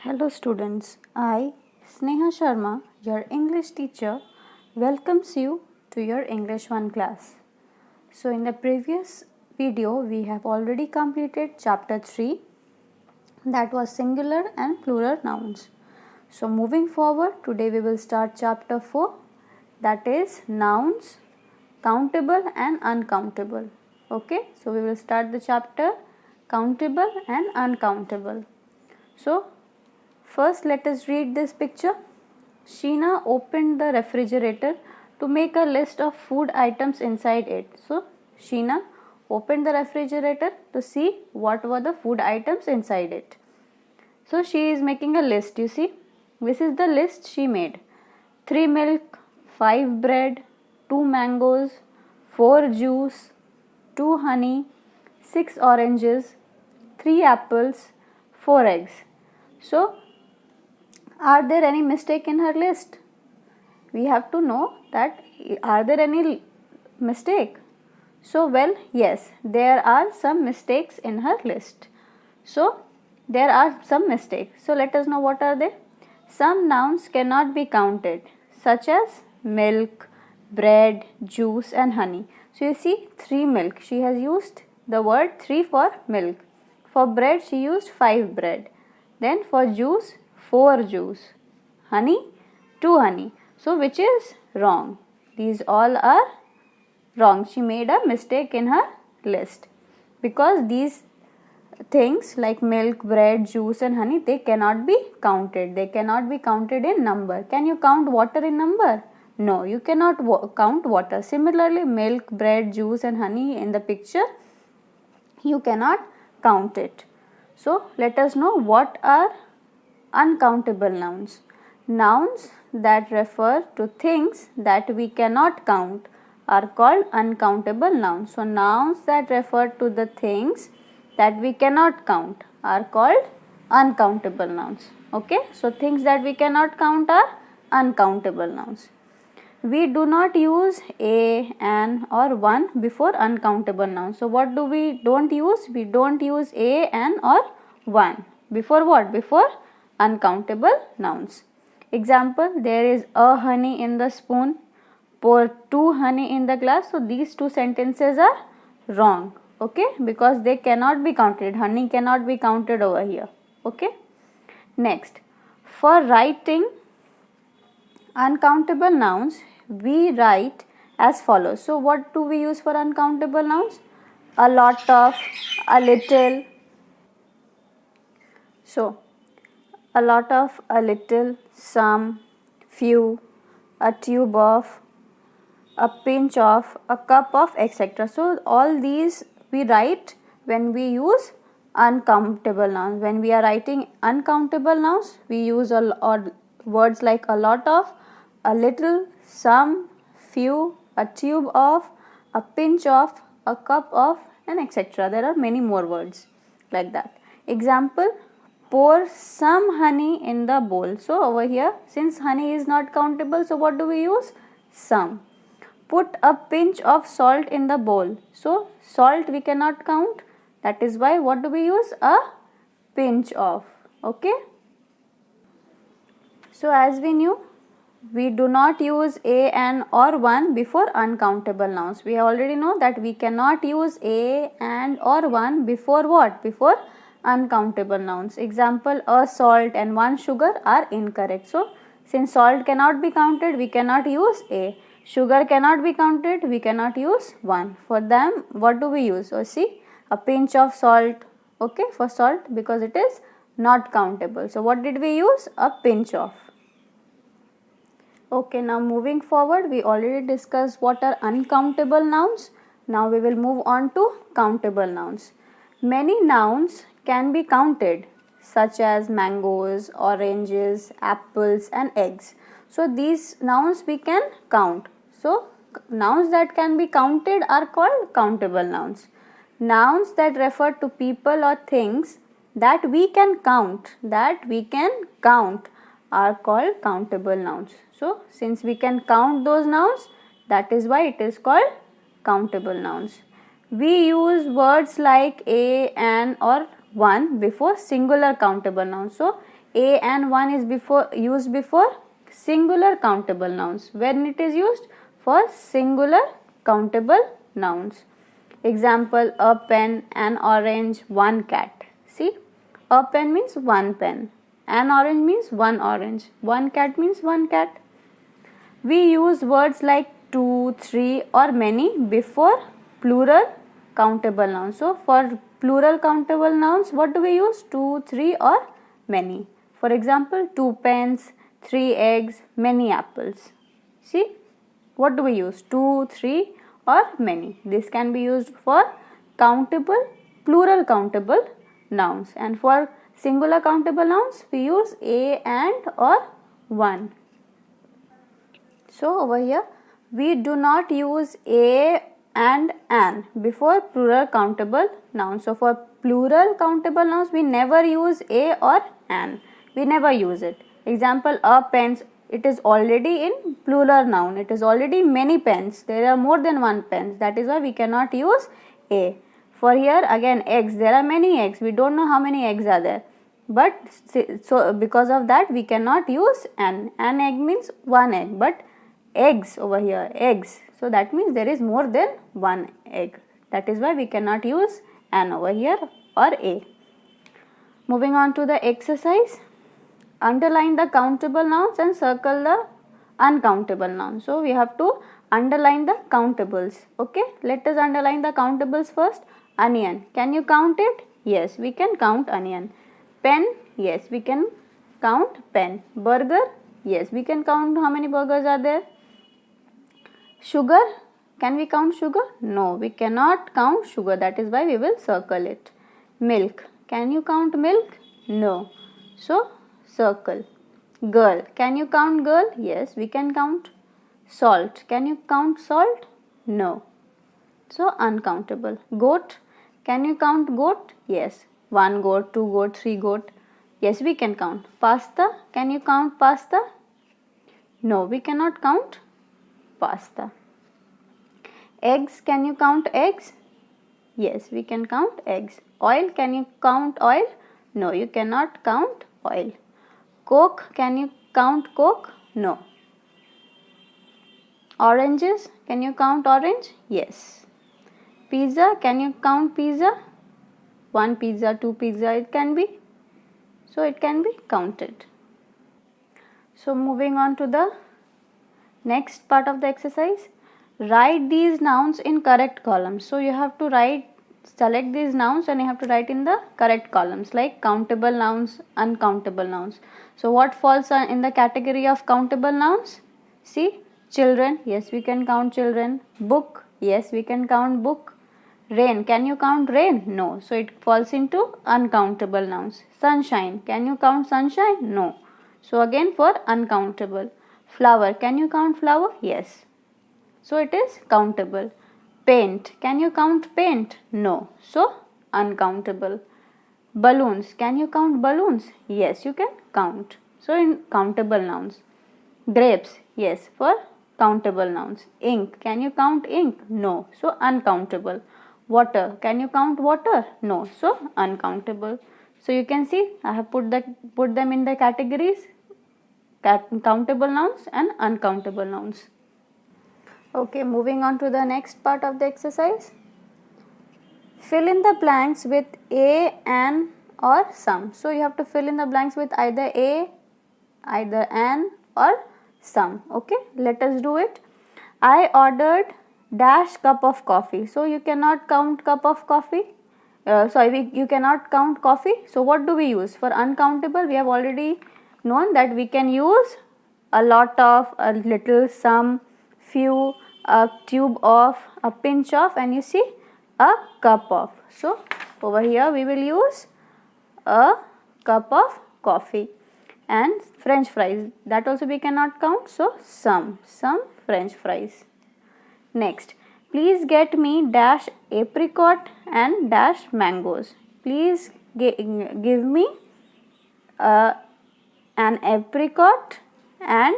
Hello students, I, Sneha Sharma, your English teacher, welcomes you to your English 1 class. So in the previous video, we have already completed chapter 3, that was singular and plural nouns. So moving forward, today we will start chapter 4, that is nouns, countable and uncountable. Okay, so we will start the chapter countable and uncountable. So first, let us read this picture. Sheena opened the refrigerator to make a list of food items inside it. So, Sheena opened the refrigerator to see what were the food items inside it. So, she is making a list. You see, this is the list she made: 3 milk, 5 bread, 2 mangoes, 4 juice, 2 honey, 6 oranges, 3 apples, 4 eggs. So, are there any mistake in her list? We have to know that are there any mistake? So well, yes, there are some mistakes in her list. So there are some mistakes. So let us know what are they. Some nouns cannot be counted, such as milk, bread, juice and honey. So you see 3 milk. She has used the word 3 for milk. For bread she used 5 bread. Then for juice 4 juice. Honey 2 honey. So which is wrong? These all are wrong. She made a mistake in her list, because these things like milk, bread, juice and honey, they cannot be counted. They cannot be counted in number. Can you count water in number? No, you cannot count water. Similarly, milk, bread, juice and honey in the picture, you cannot count it. So let us know what are uncountable nouns. Nouns that refer to things that we cannot count are called uncountable nouns. So nouns that refer to the things that we cannot count are called uncountable nouns. Okay, so things that we cannot count are uncountable nouns. We do not use a, an or one before uncountable nouns. So what do we don't use? We don't use a, an or one. Before what? Before uncountable nouns. Example, there is a honey in the spoon, pour 2 honey in the glass. So these 2 sentences are wrong. Okay, because they cannot be counted. Honey cannot be counted over here. Okay. Next, for writing uncountable nouns, we write as follows. So what do we use for uncountable nouns? A lot of, a little. So a lot of, a little, some, few, a tube of, a pinch of, a cup of, etc. So all these we write when we use uncountable nouns. When we are writing uncountable nouns, we use words like a lot of, a little, some, few, a tube of, a pinch of, a cup of and etc. There are many more words like that. Example, pour some honey in the bowl. So over here, since honey is not countable, so what do we use? Some. Put a pinch of salt in the bowl. So salt we cannot count. That is why what do we use? A pinch of. Okay. So as we knew, we do not use a, an or one before uncountable nouns. We already know that we cannot use a, and or one before what? Before uncountable nouns. Example, a salt and 1 sugar are incorrect. So since salt cannot be counted, we cannot use a. Sugar cannot be counted, we cannot use 1. For them, what do we use? So see, a pinch of salt. Okay, for salt, because it is not countable. So what did we use? A pinch of. Okay, now moving forward, we already discussed what are uncountable nouns. Now we will move on to countable nouns. Many nouns can be counted, such as mangoes, oranges, apples and eggs. So these nouns we can count. So nouns that can be counted are called countable nouns. Nouns that refer to people or things that we can count, are called countable nouns. So since we can count those nouns, that is why it is called countable nouns. We use words like a, an or 1 before singular countable nouns. So a and 1 is used before singular countable nouns. When it is used? For singular countable nouns. Example, a pen, an orange, one cat. See, a pen means one pen, an orange means one orange, one cat means one cat. We use words like two, three or many before plural countable nouns. So for plural countable nouns, what do we use? Two, three or many. For example, two pens, three eggs, many apples. See, what do we use? Two, three or many. This can be used for countable, plural countable nouns. And for singular countable nouns, we use a, and or one. So over here we do not use a and an before plural countable nouns. So for plural countable nouns we never use a or an. We never use it. Example, a pens, it is already in plural noun. It is already many pens. There are more than one pens. That is why we cannot use a. For here again, eggs, there are many eggs. We don't know how many eggs are there. But so because of that we cannot use an. An egg means one egg. But eggs over here, eggs, so that means there is more than one egg. That is why we cannot use an over here or a. Moving on to the exercise, underline the countable nouns and circle the uncountable nouns. So we have to underline the countables. Okay, let us underline the countables first. Onion, can you count it? Yes, we can count onion. Pen, yes, we can count pen. Burger, yes, we can count how many burgers are there. Sugar, can we count sugar? No, we cannot count sugar. That is why we will circle it. Milk, can you count milk? No, so circle. Girl, can you count girl? Yes, we can count. Salt, can you count salt? No, so uncountable. Goat, can you count goat? Yes, one goat, two goat, three goat. Yes, we can count. Pasta, can you count pasta? No, we cannot count pasta. Eggs, can you count eggs? Yes, we can count eggs. Oil, can you count oil? No, you cannot count oil. Coke, can you count coke? No. Oranges, can you count orange? Yes. Pizza, can you count pizza? One pizza, two pizza, it can be. So it can be counted. So moving on to the next part of the exercise, write these nouns in correct columns. So you have to select these nouns and you have to write in the correct columns, like countable nouns, uncountable nouns. So what falls in the category of countable nouns? See, children, yes, we can count children. Book, yes, we can count book. Rain, can you count rain? No, so it falls into uncountable nouns. Sunshine, can you count sunshine? No, so again for uncountable. Flower, can you count flower? Yes, so it is countable. Paint, can you count paint? No, so uncountable. Balloons, can you count balloons? Yes, you can count, so in countable nouns. Grapes, yes, for countable nouns. Ink, can you count ink? No, so uncountable. Water, can you count water? No, so uncountable. So you can see I have put them in the categories, countable nouns and uncountable nouns. Okay, moving on to the next part of the exercise. Fill in the blanks with a, an or some. So you have to fill in the blanks with either a, either an or some. Okay, let us do it. I ordered dash cup of coffee. So you cannot count cup of coffee. You cannot count coffee. So what do we use? For uncountable, we have already known that we can use a lot of, a little, some, few, a tube of, a pinch of, and you see a cup of. So over here we will use a cup of coffee. And French fries, that also we cannot count, so some French fries. Next, please get me dash apricot and dash mangoes. Please give me an apricot and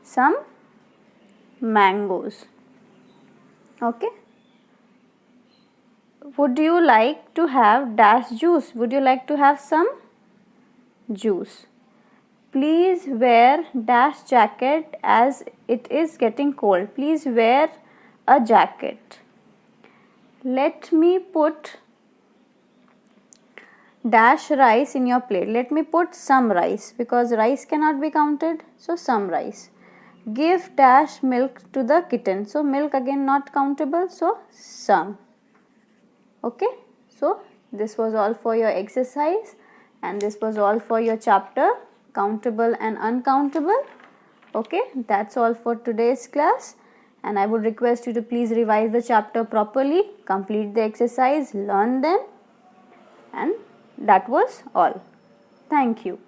some mangoes. Okay, would you like to have dash juice? Would you like to have some juice? Please wear dash jacket as it is getting cold. Please wear a jacket. Let me put dash rice in your plate. Let me put some rice, because rice cannot be counted, so some rice. Give dash milk to the kitten. So milk again not countable, so some. Okay, so this was all for your exercise, and this was all for your chapter countable and uncountable. Okay, that's all for today's class, and I would request you to please revise the chapter properly, complete the exercise, learn them, and that was all. Thank you.